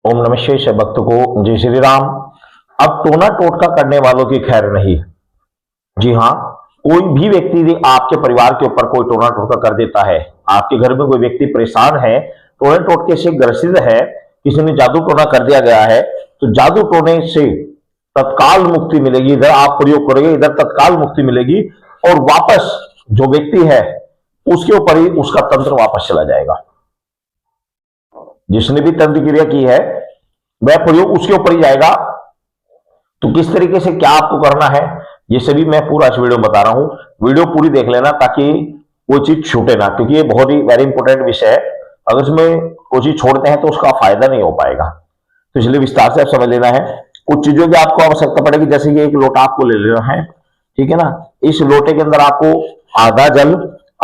ओम नमः शिवाय भक्त को जय श्री राम। अब टोना टोटका करने वालों की खैर नहीं। जी हाँ, कोई भी व्यक्ति यदि आपके परिवार के ऊपर कोई टोना टोटका कर देता है, आपके घर में कोई व्यक्ति परेशान है, टोने टोटके से ग्रसित है, किसी ने जादू टोना कर दिया गया है, तो जादू टोने से तत्काल मुक्ति मिलेगी। इधर आप प्रयोग करोगे, इधर तत्काल मुक्ति मिलेगी और वापस जो व्यक्ति है उसके ऊपर ही उसका तंत्र वापस चला जाएगा। जिसने भी तंत्र क्रिया की है वह प्रयोग उसके ऊपर ही जाएगा। तो किस तरीके से क्या आपको करना है ये सभी मैं पूरा इस वीडियो में बता रहा हूं। वीडियो पूरी देख लेना ताकि कोई चीज छूटे ना, क्योंकि ये बहुत ही वेरी इंपॉर्टेंट विषय है। अगर इसमें कोई चीज छोड़ते हैं तो उसका फायदा नहीं हो पाएगा, तो इसलिए विस्तार से आप समझ लेना है। कुछ चीजों की आपको आवश्यकता पड़ेगी, जैसे कि एक लोटा आपको ले लेना है, ठीक है ना। इस लोटे के अंदर आपको आधा जल,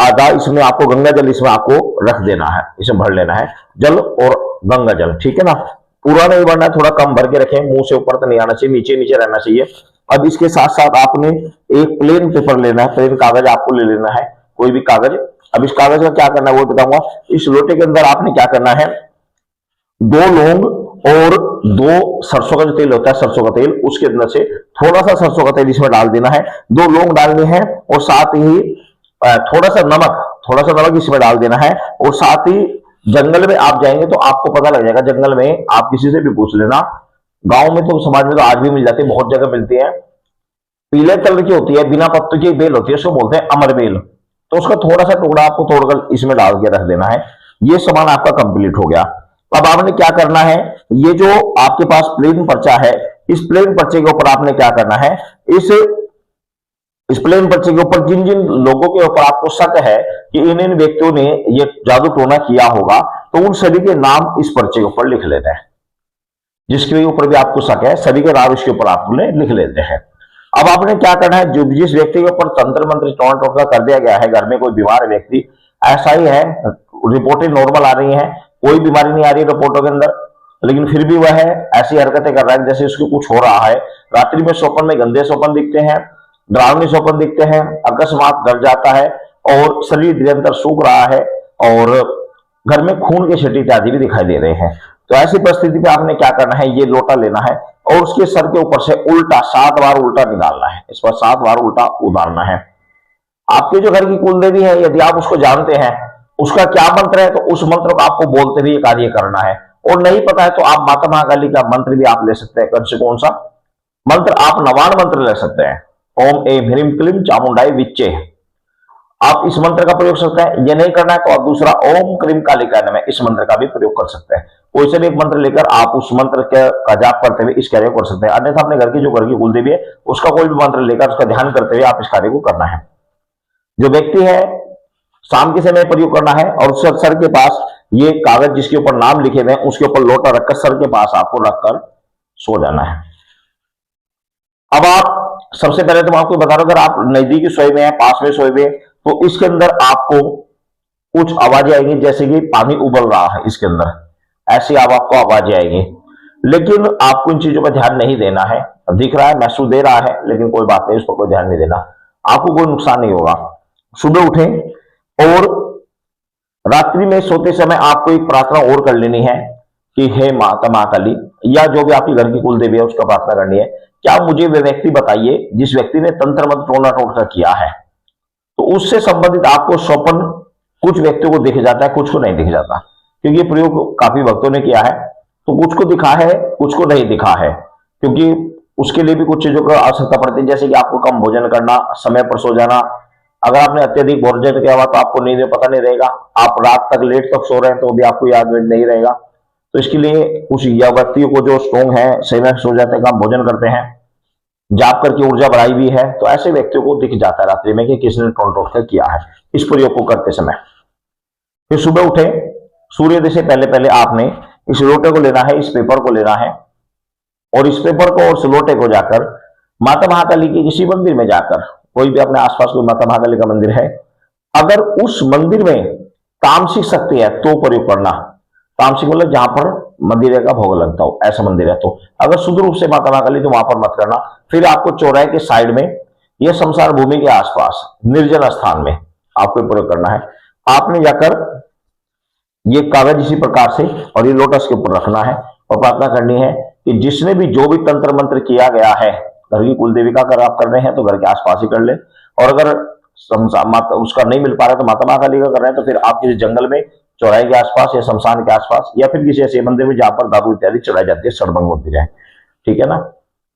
आधा इसमें आपको गंगा जल इसमें आपको रख देना है, इसमें भर लेना है जल और गंगा जल, ठीक है ना। पूरा नहीं भरना है, थोड़ा कम भर के रखें, मुंह से ऊपर तो नहीं आना चाहिए, नीचे नीचे रहना चाहिए। अब इसके साथ साथ आपने एक प्लेन पेपर लेना है, प्लेन कागज आपको ले लेना है, कोई भी कागज। अब इस कागज का क्या करना है वो बताऊंगा। इस लोटे के अंदर आपने क्या करना है, 2 लौंग और 2 सरसों का जो तेल होता है, सरसों का तेल, उसके अंदर से थोड़ा सा सरसों का तेल इसमें डाल देना है, 2 लौंग डालने हैं और साथ ही थोड़ा सा नमक इसमें डाल देना है। और साथ ही जंगल में आप जाएंगे तो आपको पता लग जाएगा, जंगल में आप किसी से भी पूछ लेना, गांव में तो समाज में तो आज भी मिल जाती है, बहुत जगह मिलती है, पीले कलर की होती है, बिना पत्तों की बेल होती है, उसको बोलते हैं अमर बेल। तो उसका थोड़ा सा टुकड़ा आपको तोड़कर इसमें डाल के रख देना है। ये सामान आपका कंप्लीट हो गया। अब आपने क्या करना है, ये जो आपके पास प्लेन पर्चा है, इस प्लेन पर्चे के ऊपर आपने क्या करना है, इस प्लेन पर्चे के ऊपर जिन जिन लोगों के ऊपर आपको शक है कि इन व्यक्तियों ने ये जादू टोना किया होगा, तो उन सभी के नाम इस पर्चे के ऊपर लिख लेते हैं। जिसके ऊपर भी आपको शक है सभी के नाम इसके ऊपर आपने लिख लेते हैं। अब आपने क्या करना है, जो जिस व्यक्ति के ऊपर तंत्र मंत्र टोना टोटका कर दिया गया है, घर में कोई बीमार व्यक्ति ऐसा ही है, रिपोर्टें नॉर्मल आ रही हैं, कोई बीमारी नहीं आ रही रिपोर्टों के अंदर, लेकिन फिर भी वह ऐसी हरकतें कर रहा है जैसे उसको कुछ हो रहा है। रात्रि में स्वप्न में गंदे स्वप्न दिखते हैं, डरावनी स्वप्न दिखते हैं, अकस्मात डर जाता है और शरीर निरंतर सूख रहा है और घर में खून के छींटे इत्यादि भी दिखाई दे रहे हैं। तो ऐसी परिस्थिति में आपने क्या करना है, ये लोटा लेना है और उसके सर के ऊपर से उल्टा 7 बार उल्टा निकालना है, इस पर 7 बार उल्टा उतारना है। आपके जो घर की कुलदेवी है, यदि आप उसको जानते हैं उसका क्या मंत्र है, तो उस मंत्र को आपको बोलते हुए कार्य करना है। और नहीं पता है तो आप माता महाकाली का मंत्र भी आप ले सकते हैं। कौन सा मंत्र, आप नवान मंत्र ले सकते हैं, ओम ऐं ह्रीं क्लीं चामुंडाय विच्चे। आप इस मंत्र का प्रयोग सकते हैं। ये नहीं करना है तो आप दूसरा ओम क्रीम कालिकाय नमः इस मंत्र का भी प्रयोग कर सकते हैं। कोई से भी एक मंत्र लेकर आप उस मंत्र का जाप करते हुए इस कार्य को कर सकते हैं। अन्यथा अपने घर की कुलदेवी है उसका कोई भी मंत्र लेकर उसका ध्यान करते हुए आप इस कार्य को करना है। जो व्यक्ति है शाम के समय प्रयोग करना है और उस सर के पास ये कागज जिसके ऊपर नाम लिखे हुए हैं उसके ऊपर लोटा रखकर सर के पास आपको रखकर सो जाना है। अब आप सबसे पहले तो मैं आपको बता रहा हूं, अगर आप नजदीकी सोए में है, पास में सोए में, तो इसके अंदर आपको कुछ आवाजें आएंगी, जैसे कि पानी उबल रहा है इसके अंदर, ऐसी आपको आवाजें आएंगी। लेकिन आपको इन चीजों पर ध्यान नहीं देना है। दिख रहा है, महसूस दे रहा है, लेकिन कोई बात नहीं, उस पर कोई ध्यान नहीं देना, आपको कोई नुकसान नहीं होगा। सुबह उठें और रात्रि में सोते समय आपको एक प्रार्थना और कर लेनी है कि हे माता महाकाली, या जो भी आपकी घर की कुलदेवी है उसका प्रार्थना करनी है, क्या मुझे वे व्यक्ति बताइए जिस व्यक्ति ने तंत्र मंत्र टोना टोटका किया है। तो उससे संबंधित आपको स्वप्न कुछ व्यक्तियों को दिख जाता है, कुछ को नहीं दिख जाता, क्योंकि ये प्रयोग काफी भक्तों ने किया है। तो कुछ को दिखा है, कुछ को नहीं दिखा है, क्योंकि उसके लिए भी कुछ चीजों की आवश्यकता पड़ती है, जैसे कि आपको कम भोजन करना, समय पर सो जाना। अगर आपने अत्यधिक भोजन किया हुआ तो आपको नींद में पता नहीं रहेगा, आप रात तक लेट तक सो रहे हैं तो भी आपको याद नहीं रहेगा। तो इसके लिए कुछ व्यक्तियों को जो स्ट्रोंग है, समय सो जाते हैं, कम भोजन करते हैं, जाप करके ऊर्जा बढ़ाई भी है, तो ऐसे व्यक्तियों को दिख जाता है रात्रि में कि किसने टोना टोटका किया है इस प्रयोग को करते समय। फिर सुबह उठे, सूर्योदय से पहले पहले आपने इस लोटे को लेना है, इस पेपर को लेना है और इस पेपर को और इस लोटे को जाकर माता महाकाली के किसी मंदिर में जाकर, कोई भी अपने आसपास कोई माता महाकाली का मंदिर है, अगर उस मंदिर में तामसिक शक्ति है तो प्रयोग करना। तामसिक मतलब जहां पर मंदिर का भोग लगता हो, ऐसा मंदिर है। तो अगर शुद्ध रूप से माता महाकाली तो वहां पर मत करना। फिर आपको चौराहे के साइड में यह शमशान भूमि के आसपास निर्जन स्थान में आपको प्रयोग करना है। आपने जाकर ये कागज इसी प्रकार से और ये लोटस के ऊपर रखना है और प्रार्थना करनी है कि जिसने भी जो भी तंत्र मंत्र किया गया है, घर की कुल देवी का अगर आप कर रहे हैं तो घर के आसपास ही कर ले, और अगर उसका नहीं मिल पा रहा है तो माता महाकाली का कर रहे हैं तो फिर आप किसी जंगल में, चौराहे के आसपास या शमशान के आसपास, या फिर किसी ऐसे मंदिर में जहां पर दारू इत्यादि चढ़ाई जाती है, सड़भंग होती है, ठीक है ना,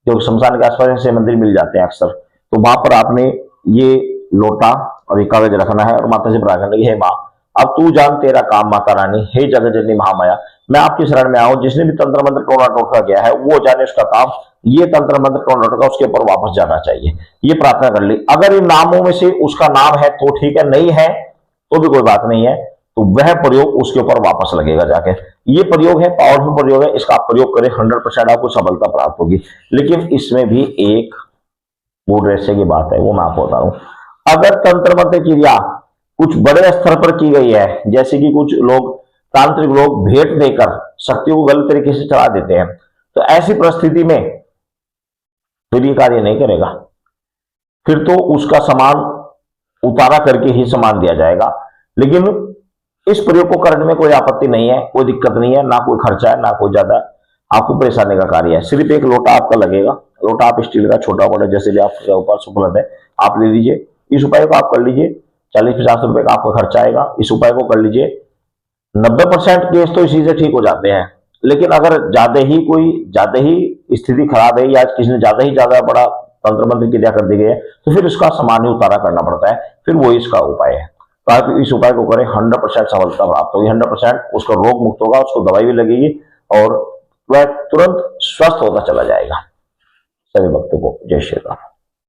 क्योंकि शमशान के आसपास ऐसे मंदिर मिल जाते हैं अक्सर, तो वहां पर आपने ये लोटा और एक कागज रखना है और माता से प्रार्थना करनी है, हे माँ अब तू जान तेरा काम माता रानी, हे जगत जननी महामाया, मैं आपकी शरण में आऊं, जिसने भी तंत्र मंत्र टोना टोटका गया है वो जाने उसका काम, ये तंत्र मंत्र टोना टोटका उसके ऊपर वापस जाना चाहिए, ये प्रार्थना कर ली। अगर इन नामों में से उसका नाम है तो ठीक है, नहीं है तो भी कोई बात नहीं है, तो वह प्रयोग उसके ऊपर वापस लगेगा जाके। ये प्रयोग है, पावरफुल प्रयोग है, इसका आप प्रयोग करें, 100% आपको सफलता प्राप्त होगी। लेकिन इसमें भी एक मूड रहस्य की बात है, वो मैं आपको बता रहा हूं। अगर तंत्र मंत्र क्रिया कुछ बड़े स्तर पर की गई है, जैसे कि कुछ लोग, तांत्रिक लोग भेंट देकर शक्ति को गलत तरीके से चढ़ा देते हैं, तो ऐसी परिस्थिति में फिर ये कार्य नहीं करेगा, फिर तो उसका सामान उतारा करके ही सामान दिया जाएगा। लेकिन इस प्रयोग को करने में कोई आपत्ति नहीं है, कोई दिक्कत नहीं है, ना कोई खर्चा है, ना कोई ज्यादा आपको परेशानी का कार्य है। सिर्फ एक लोटा आपका लगेगा, लोटा आप स्टील का छोटा बड़ा जैसे भी आपके ऊपर उपलब्ध है आप ले लीजिए। इस उपाय को आप कर लीजिए, 40-50 रुपए का आपका खर्चा आएगा, इस उपाय को कर लीजिए। 90% केस तो इसी से ठीक हो जाते हैं। लेकिन अगर ज्यादा ही स्थिति खराब है या किसी ने ज्यादा बड़ा तंत्र मंत्र क्रिया कर दी गई है तो फिर उसका सामान्य उतारा करना पड़ता है, फिर वो इसका उपाय है। तो आप इस उपाय को करें, 100% सफलता प्राप्त होगी, 100% उसका रोग मुक्त होगा, उसको दवाई भी लगेगी और वह तुरंत स्वस्थ होता चला जाएगा। सभी भक्तों को जय श्री राम।